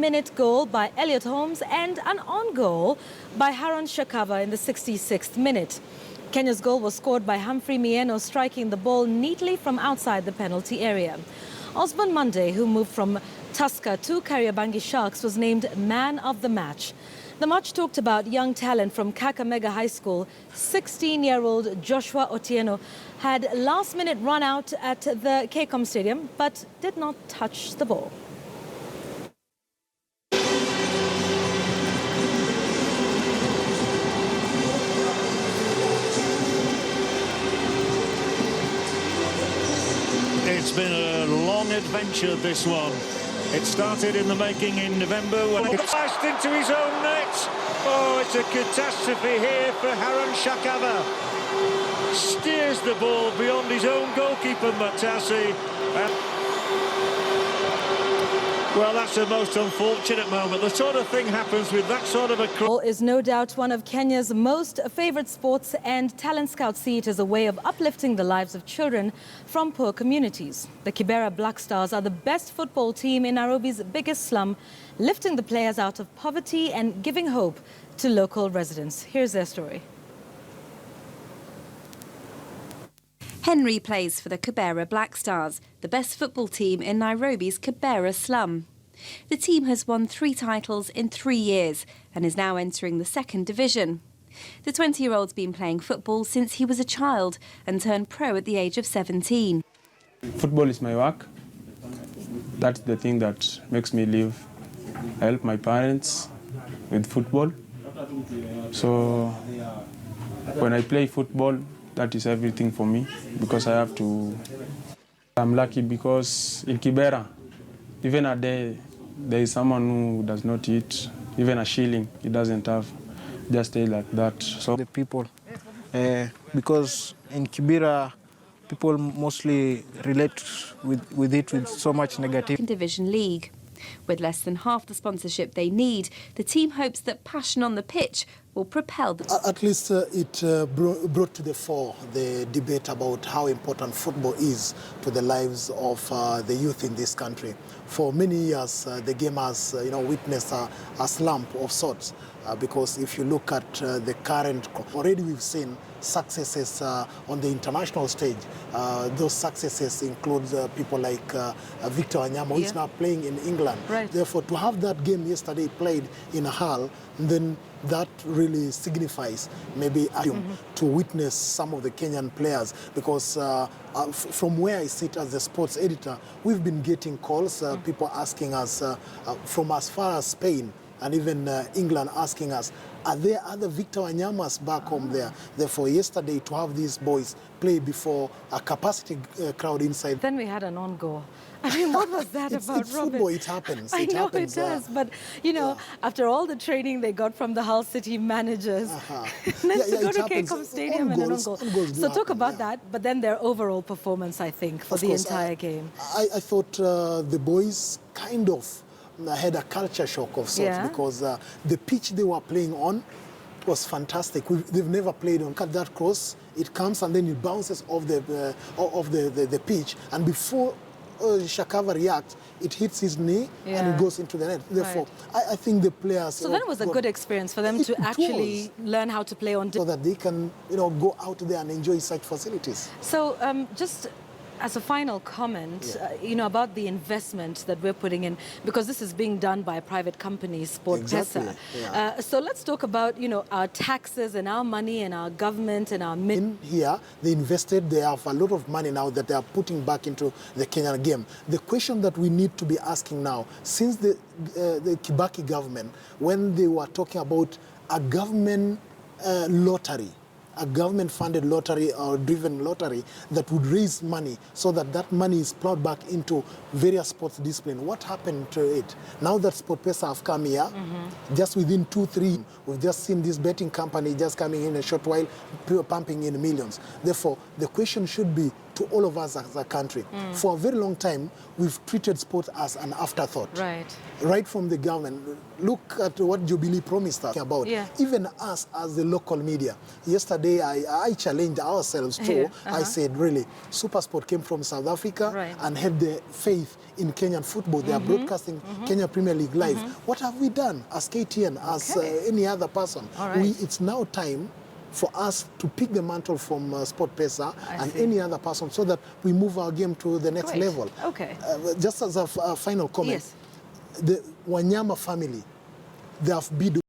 1-minute goal by Elliot Holmes and an on goal by Haron Shakava in the 66th minute. Kenya's goal was scored by Humphrey Mieno, striking the ball neatly from outside the penalty area. Osborne Monday, who moved from Tusker to Kariobangi Sharks, was named man of the match. The match talked about young talent from Kakamega High School. 16-year-old Joshua Otieno had last-minute run out at the KCOM Stadium, but did not touch the ball. It's been a long adventure, this one. It started in the making in November when it flashed into his own net. Oh, it's a catastrophe here for Haron Shakava. Steers the ball beyond his own goalkeeper, Matasi. Well, that's the most unfortunate moment. The sort of thing happens with that sort of a... Football is no doubt one of Kenya's most favoured sports, and Talent Scouts see it as a way of uplifting the lives of children from poor communities. The Kibera Black Stars are the best football team in Nairobi's biggest slum, lifting the players out of poverty and giving hope to local residents. Here's their story. Henry plays for the Kibera Black Stars, the best football team in Nairobi's Kibera slum. The team has won 3 titles in 3 years and is now entering the 2nd division. The 20-year-old's been playing football since he was a child and turned pro at the age of 17. Football is my work. That's the thing that makes me live. I help my parents with football. So when I play football, that is everything for me, because I have to... I'm lucky because in Kibera, even a day, there is someone who does not eat, even a shilling, he doesn't have, just stay like that. So the people, because in Kibera, people mostly relate with it with so much negative. Division League. With less than half the sponsorship they need, the team hopes that passion on the pitch will propel them. At least it brought to the fore the debate about how important football is to the lives of the youth in this country. For many years, the game has witnessed a slump of sorts, because if you look at the current, already we've seen successes on the international stage. Those successes include people like Victor Wanyama, who is now playing in England. Right. Therefore, to have that game yesterday played in Hull, then that really signifies maybe to witness some of the Kenyan players, because from where I sit as the sports editor, we've been getting calls, people asking us from as far as Spain and even England, asking us, are there other Victor Wanyamas back home there? Therefore, yesterday, to have these boys play before a capacity crowd inside. Then we had an on goal. I mean, what was that about, it's Robin? football, it happens. I know it does, but, you know, after all the training they got from the Hull City managers, then to go to KCOM Stadium and an on goal. So talk about that, but then their overall performance, I think, for the entire game. I thought the boys kind of had a culture shock of sorts, because the pitch they were playing on was fantastic. They've never played on. Cut that cross, it comes and then it bounces off the pitch, and before Shakava reacts, it hits his knee and it goes into the net. Therefore, I think the players... So then it was a good experience for them to actually learn how to play on... So that they can, go out there and enjoy such facilities. So just as a final comment, about the investment that we're putting in, because this is being done by a private company, SportPesa. So let's talk about, our taxes and our money and our government and our... In here, they invested, they have a lot of money now that they are putting back into the Kenyan game. The question that we need to be asking now, since the Kibaki government, when they were talking about a government lottery, a government-funded lottery or driven lottery that would raise money so that that money is plowed back into various sports disciplines. What happened to it? Now that SportPesa have come here, just within 2-3, we've just seen this betting company just coming in a short while, pumping in millions. Therefore, the question should be, to all of us as a country. For a very long time, we've treated sport as an afterthought. Right from the government. Look at what Jubilee promised us about. Yeah. Even us as the local media. Yesterday, I challenged ourselves too. I said, really, SuperSport came from South Africa and had the faith in Kenyan football. They are broadcasting Kenya Premier League live. What have we done as KTN, as any other person? It's now time for us to pick the mantle from SportPesa and any other person so that we move our game to the next level. Just as a final comment, the Wanyama family, they have bid